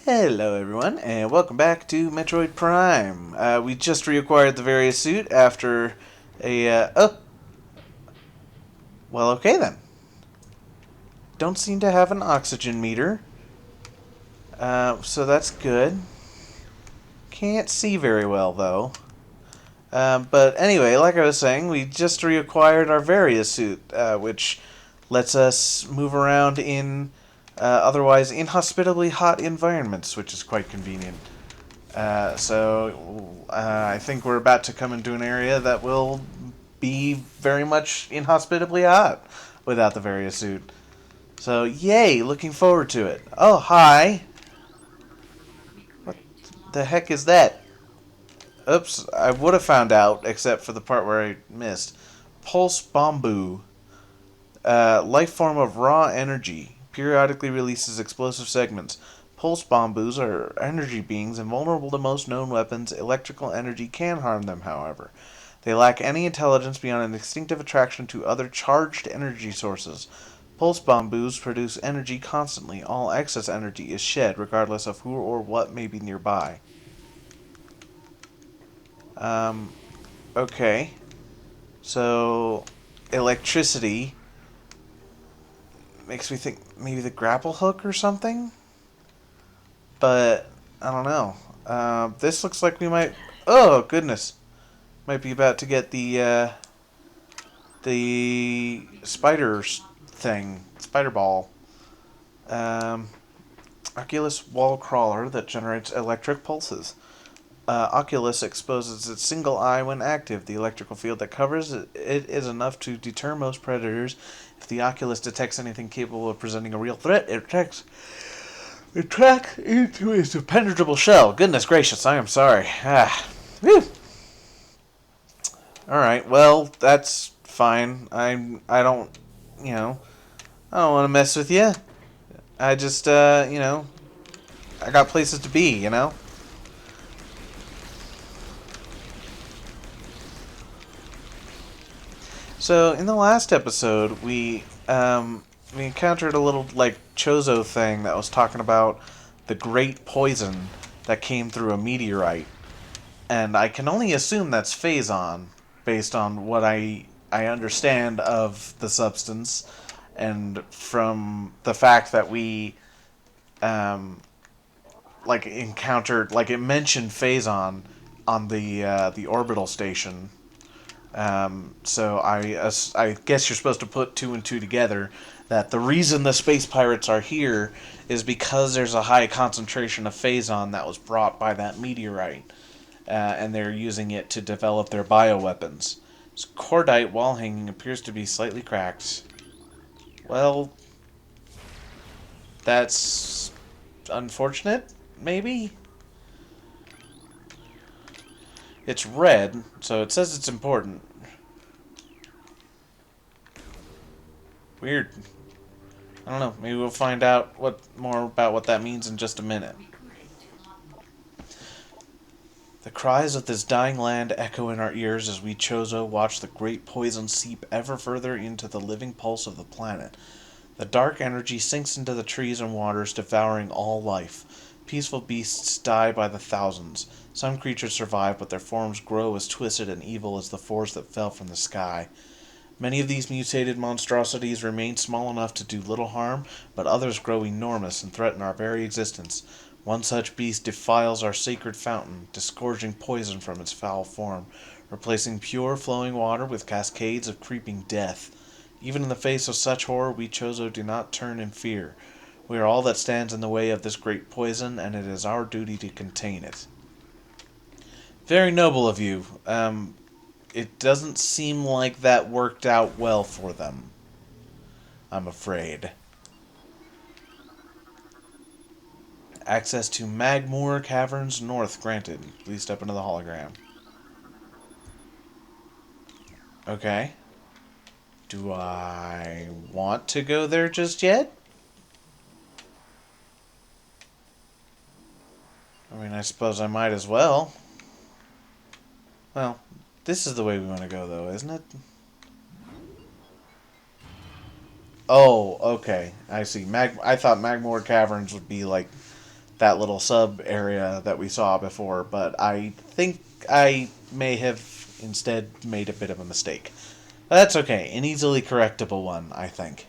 Hello everyone, and welcome back to Metroid Prime. We just reacquired the Varia suit after well, okay then. Don't seem to have an oxygen meter, so that's good. Can't see very well, though. But anyway, like I was saying, we just reacquired our Varia suit, which lets us move around in otherwise inhospitably hot environments, which is quite convenient. I think we're about to come into an area that will be very much inhospitably hot without the Varia suit. So, yay! Looking forward to it. Oh, hi! What the heck is that? Oops, I would have found out, except for the part where I missed. Pulse Bamboo. Life form of raw energy. Periodically releases explosive segments. Pulse bamboos are energy beings invulnerable to most known weapons. Electrical energy can harm them, however. They lack any intelligence beyond an instinctive attraction to other charged energy sources. Pulse bamboos produce energy constantly. All excess energy is shed, regardless of who or what may be nearby. Um, okay. So, electricity makes me think maybe the grapple hook or something? But, I don't know. This looks like we might... Oh, goodness. Might be about to get the spider thing. Spider ball. Um, Oculus wall crawler that generates electric pulses. Oculus exposes its single eye when active. The electrical field that covers it is enough to deter most predators. If the Oculus detects anything capable of presenting a real threat, it tracks into its impenetrable shell. Goodness gracious, I am sorry. Whew. All right, well that's fine. I don't, you know, I don't want to mess with you. I just, I got places to be, So in the last episode, we encountered a little like Chozo thing that was talking about the great poison that came through a meteorite, and I can only assume that's Phazon, based on what I understand of the substance, and from the fact that we um, like encountered like it mentioned Phazon on the orbital station. I guess you're supposed to put two and two together that the reason the space pirates are here is because there's a high concentration of Phazon that was brought by that meteorite, and they're using it to develop their bioweapons. This cordite wall hanging appears to be slightly cracked. Well, that's unfortunate, maybe? It's red, so it says it's important. Weird. I don't know. Maybe we'll find out what more about what that means in just a minute. The cries of this dying land echo in our ears as we Chozo watch the great poison seep ever further into the living pulse of the planet. The dark energy sinks into the trees and waters, devouring all life. Peaceful beasts die by the thousands. Some creatures survive, but their forms grow as twisted and evil as the fours that fell from the sky. Many of these mutated monstrosities remain small enough to do little harm, but others grow enormous and threaten our very existence. One such beast defiles our sacred fountain, disgorging poison from its foul form, replacing pure flowing water with cascades of creeping death. Even in the face of such horror, we Chozo do not turn in fear. We are all that stands in the way of this great poison, and it is our duty to contain it. Very noble of you. It doesn't seem like that worked out well for them. I'm afraid. Access to Magmoor Caverns North granted. Please step into the hologram. Okay. Do I want to go there just yet? I mean, I suppose I might as well. Well, this is the way we want to go, though, isn't it? Oh, okay. I see. I thought Magmoor Caverns would be like that little sub area that we saw before, but I think I may have instead made a bit of a mistake. That's okay. An easily correctable one, I think.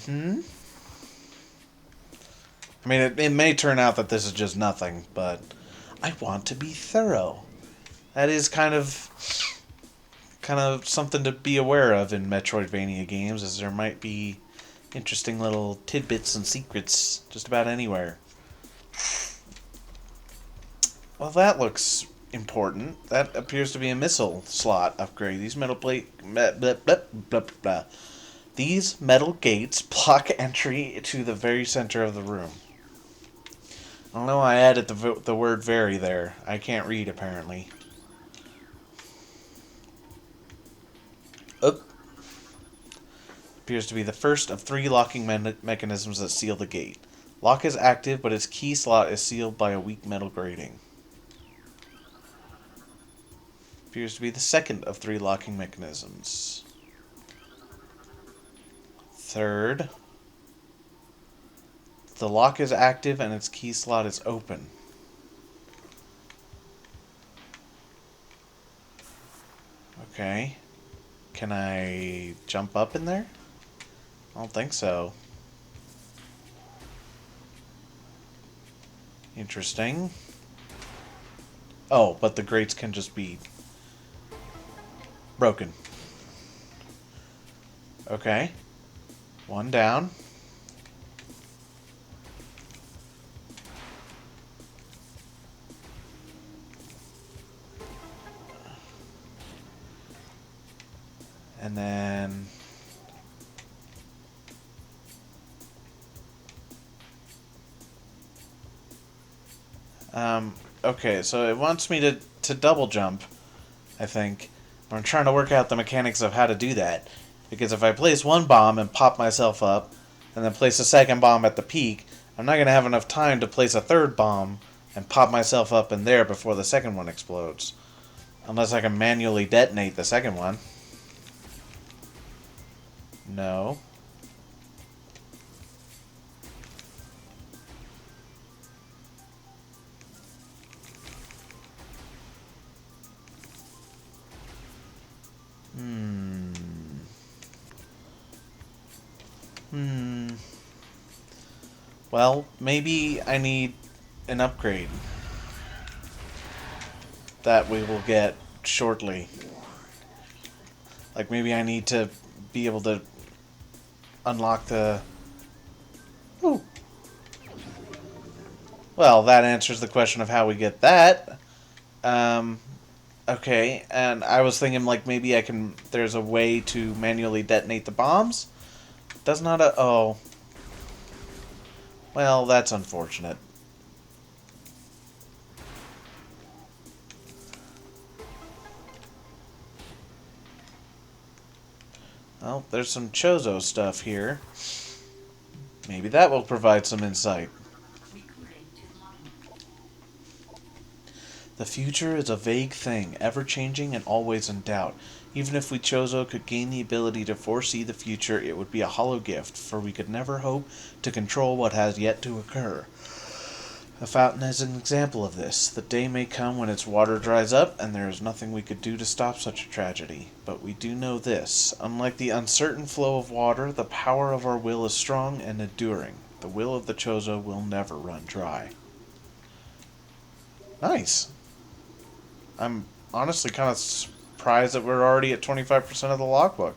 Hmm. I mean, it may turn out that this is just nothing, but I want to be thorough. That is kind of something to be aware of in Metroidvania games, as there might be interesting little tidbits and secrets just about anywhere. Well, that looks important. That appears to be a missile slot upgrade. These metal plate, blah, blah, blah, blah, blah. These metal gates block entry to the very center of the room. I don't know why I added the word "very" there. I can't read apparently. Up. Appears to be the first of 3 locking mechanisms that seal the gate. Lock is active, but its key slot is sealed by a weak metal grating. Appears to be the second of 3 locking mechanisms. Third. The lock is active and its key slot is open. Okay. Can I jump up in there? I don't think so. Interesting. Oh, but the grates can just be broken. Okay. One down. And then... okay, so it wants me to double jump, I think. I'm trying to work out the mechanics of how to do that. Because if I place one bomb and pop myself up, and then place a second bomb at the peak, I'm not going to have enough time to place a third bomb and pop myself up in there before the second one explodes. Unless I can manually detonate the second one. No. Well, maybe I need an upgrade that we will get shortly. Like maybe I need to be able to unlock the... Ooh. Well, that answers the question of how we get that. Okay, and I was thinking like maybe I can... There's a way to manually detonate the bombs? Does not a... Oh. Well, that's unfortunate. Well, there's some Chozo stuff here. Maybe that will provide some insight. The future is a vague thing, ever-changing and always in doubt. Even if we Chozo could gain the ability to foresee the future, it would be a hollow gift, for we could never hope to control what has yet to occur. A fountain is an example of this. The day may come when its water dries up, and there is nothing we could do to stop such a tragedy. But we do know this. Unlike the uncertain flow of water, the power of our will is strong and enduring. The will of the Chozo will never run dry. Nice. I'm honestly kind of surprised that we're already at 25% of the logbook.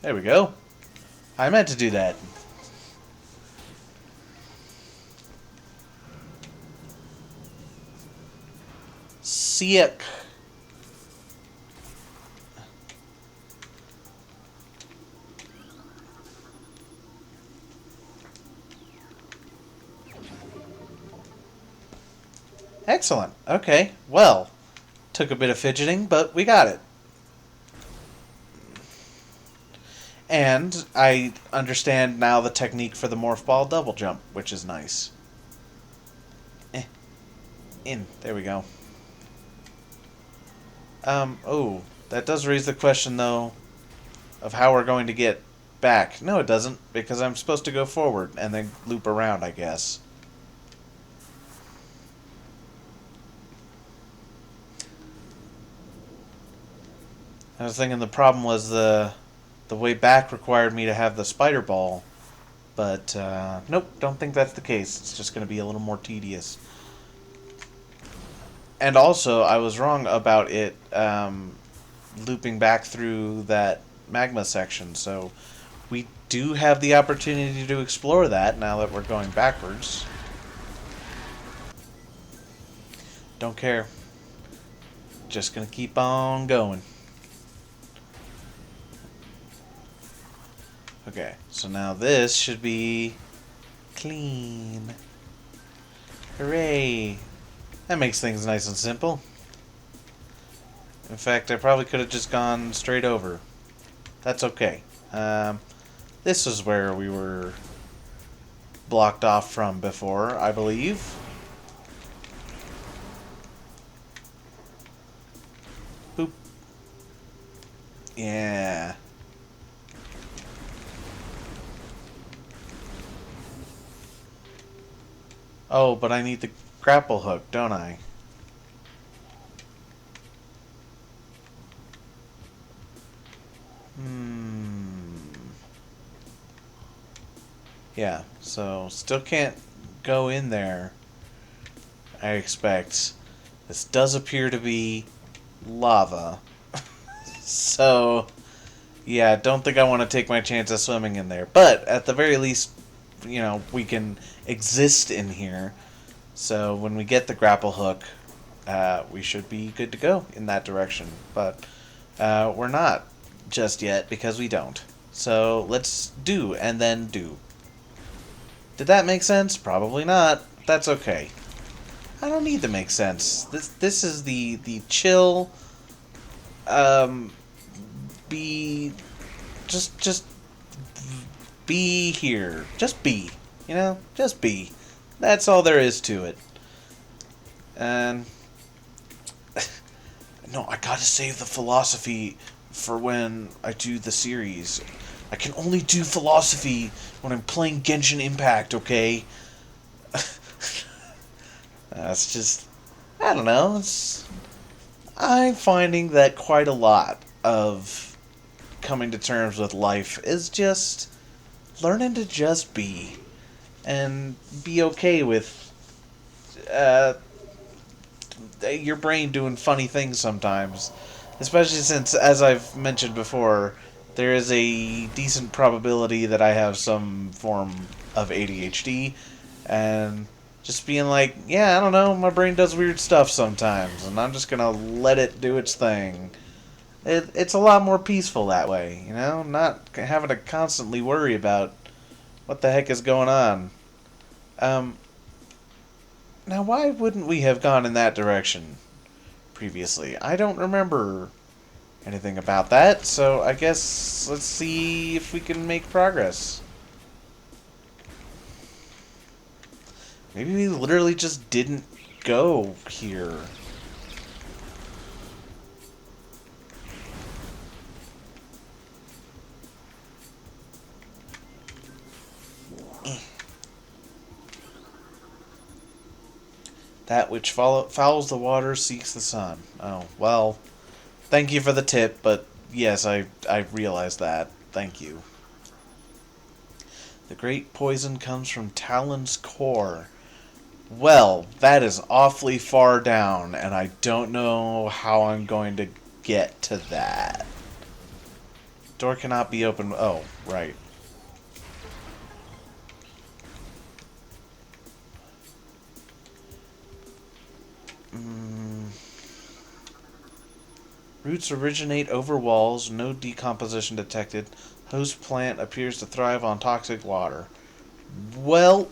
There we go. I meant to do that. Sick. Excellent. Okay. Well, took a bit of fidgeting, but we got it. And I understand now the technique for the morph ball double jump, which is nice. In. There we go. Oh, that does raise the question, though, of how we're going to get back. No, it doesn't, because I'm supposed to go forward and then loop around, I guess. I was thinking the problem was the way back required me to have the spider ball, but nope, don't think that's the case. It's just going to be a little more tedious. And also, I was wrong about it looping back through that magma section, so we do have the opportunity to explore that now that we're going backwards. Don't care. Just gonna keep on going. Okay, so now this should be clean. Hooray! That makes things nice and simple. In fact, I probably could have just gone straight over. That's okay. This is where we were blocked off from before, I believe. Boop. Yeah. Oh, but I need the grapple hook, don't I? Yeah, so still can't go in there, I expect. This does appear to be lava. So, yeah, don't think I want to take my chance of swimming in there. But, at the very least, you know, we can exist in here. So, when we get the grapple hook, we should be good to go in that direction. But, we're not just yet because we don't. So, let's do and then do. Did that make sense? Probably not. That's okay. I don't need to make sense. This is the chill. Be just be here. Just be. You know, just be. That's all there is to it. And no, I gotta save the philosophy for when I do the series. I can only do philosophy when I'm playing Genshin Impact, okay? That's just... I don't know. I'm finding that quite a lot of coming to terms with life is just learning to just be. And be okay with your brain doing funny things sometimes. Especially since, as I've mentioned before, there is a decent probability that I have some form of ADHD, and just being like, yeah, I don't know, my brain does weird stuff sometimes, and I'm just gonna let it do its thing. It's a lot more peaceful that way, you know? Not having to constantly worry about what the heck is going on. Now why wouldn't we have gone in that direction previously? I don't remember anything about that, so I guess let's see if we can make progress. Maybe we literally just didn't go here. That which fouls the water seeks the sun. Oh, well, thank you for the tip, but yes, I realize that. Thank you. The great poison comes from Talon's core. Well, that is awfully far down, and I don't know how I'm going to get to that. Door cannot be opened. Oh, right. Mm. Roots originate over walls. No decomposition detected. Host plant appears to thrive on toxic water. Well,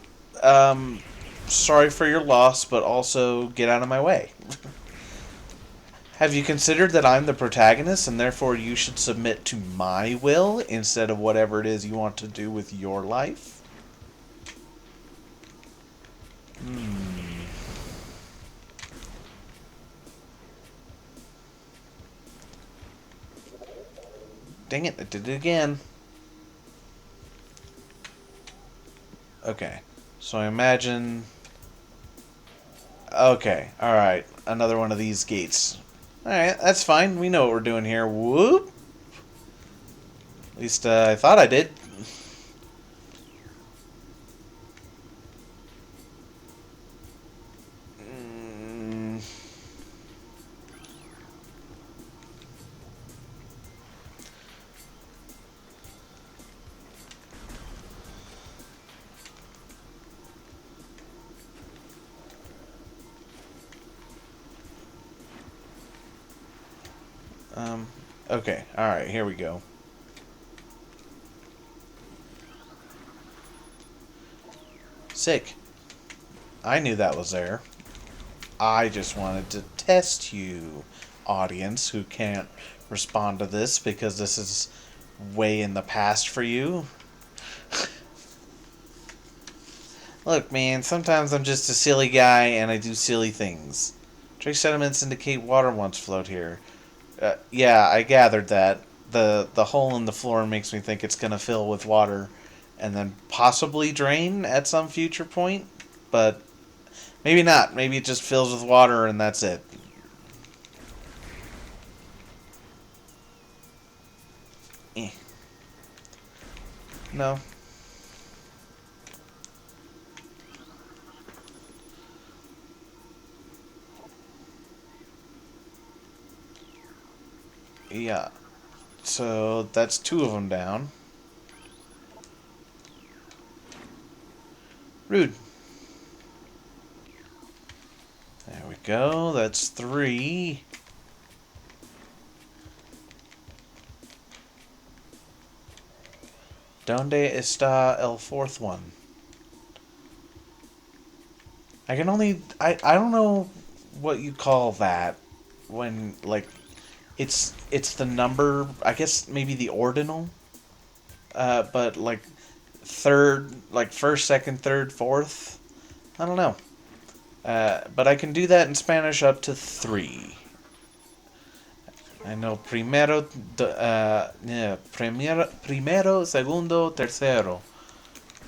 sorry for your loss, but also get out of my way. Have you considered that I'm the protagonist and therefore you should submit to my will instead of whatever it is you want to do with your life? Hmm. Dang it, I did it again. Okay. So I imagine... Okay, alright. Another one of these gates. Alright, that's fine. We know what we're doing here. Whoop! At least I thought I did. Mm. Okay, alright, here we go. Sick. I knew that was there. I just wanted to test you, audience, who can't respond to this because this is way in the past for you. Look, man, sometimes I'm just a silly guy and I do silly things. Trace sediments indicate water once flowed here. Yeah, I gathered that. The hole in the floor makes me think it's gonna fill with water and then possibly drain at some future point, but maybe not. Maybe it just fills with water and that's it. Eh. No. Yeah. So that's two of them down. Rude. There we go. That's three. Donde está el fourth one? I can only... I don't know what you call that when, like, it's the number, I guess maybe the ordinal, but, like, third, like, first, second, third, fourth, I don't know. But I can do that in Spanish up to three. I know primero, segundo, tercero.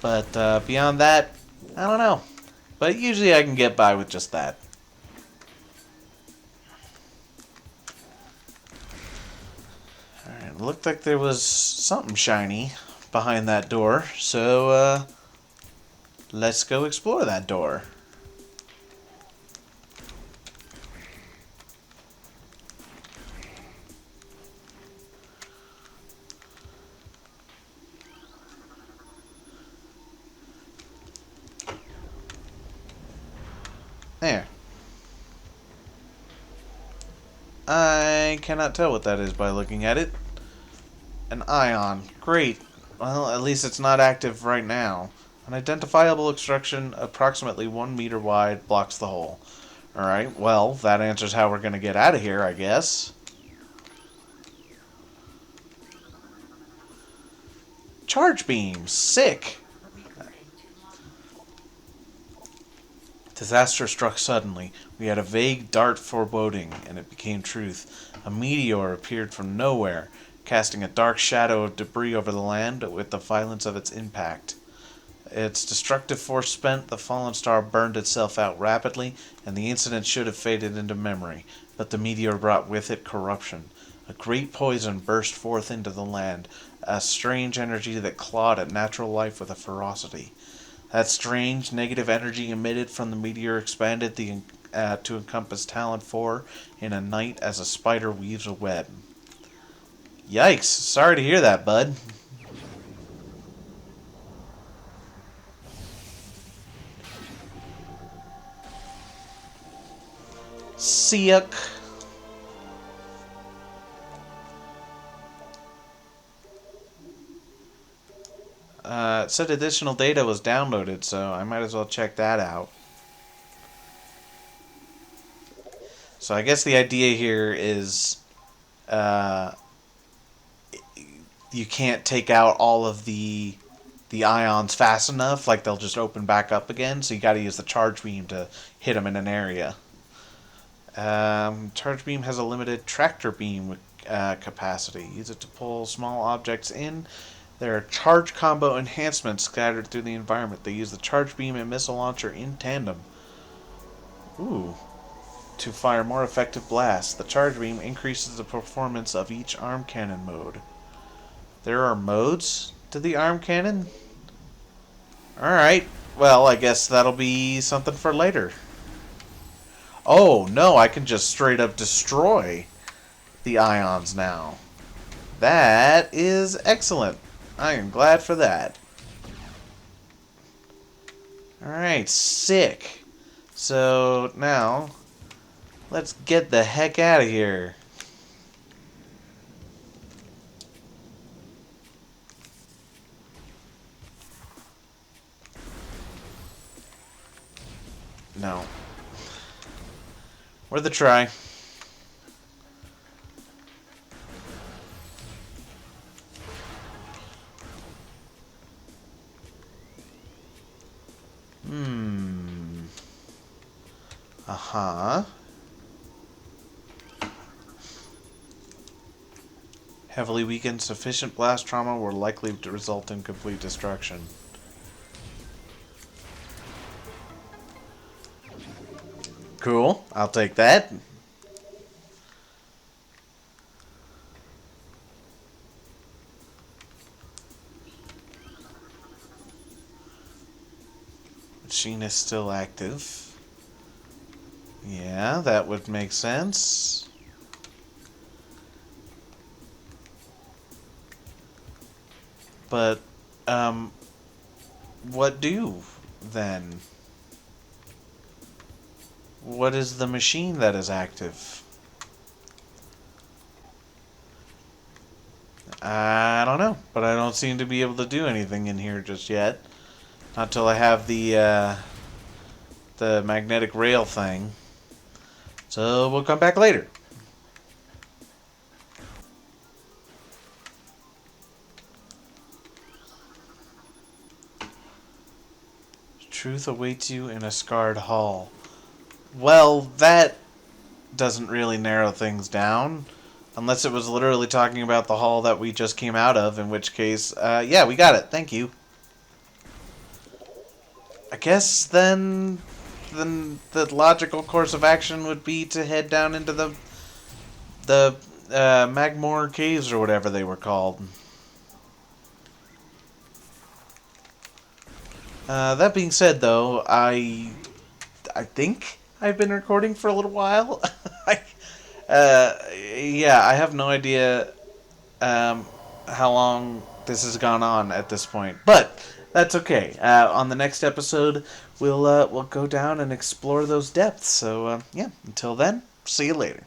But beyond that, I don't know. But usually I can get by with just that. Alright, looked like there was something shiny behind that door, so let's go explore that door. There. I cannot tell what that is by looking at it. An ion. Great. Well, at least it's not active right now. An identifiable obstruction approximately 1 meter wide blocks the hole. Alright, well, that answers how we're going to get out of here, I guess. Charge beams. Sick. Disaster struck suddenly. We had a vague, dark foreboding, and it became truth. A meteor appeared from nowhere, casting a dark shadow of debris over the land with the violence of its impact. Its destructive force spent, the fallen star burned itself out rapidly, and the incident should have faded into memory. But the meteor brought with it corruption. A great poison burst forth into the land, a strange energy that clawed at natural life with a ferocity. That strange negative energy emitted from the meteor expanded to encompass Talon 4 in a night as a spider weaves a web. Yikes. Sorry to hear that, bud. Siak. It said additional data was downloaded, so I might as well check that out. So I guess the idea here is uh, you can't take out all of the ions fast enough. Like they'll just open back up again. So you got to use the charge beam to hit them in an area. Charge beam has a limited tractor beam capacity. Use it to pull small objects in. There are charge combo enhancements scattered through the environment. They use the charge beam and missile launcher in tandem. Ooh. To fire more effective blasts. The charge beam increases the performance of each arm cannon mode. There are modes to the arm cannon? Alright. Well, I guess that'll be something for later. Oh, no, I can just straight up destroy the ions now. That is excellent. I am glad for that. Alright, sick. So, now, let's get the heck out of here. No. Worth a try. Uh-huh. Heavily weakened, sufficient blast trauma were likely to result in complete destruction. Cool. I'll take that. Machine is still active. Yeah, that would make sense. But, what do, then? What is the machine that is active? I don't know, but I don't seem to be able to do anything in here just yet. Not till I have the magnetic rail thing. So we'll come back later. Truth awaits you in a scarred hall. Well, that doesn't really narrow things down. Unless it was literally talking about the hall that we just came out of, in which case, yeah, we got it. Thank you. I guess then the logical course of action would be to head down into the Magmore Caves or whatever they were called. That being said, though, I think I've been recording for a little while. Yeah, I have no idea how long this has gone on at this point, but that's okay. On the next episode, we'll go down and explore those depths. So yeah, until then, see you later.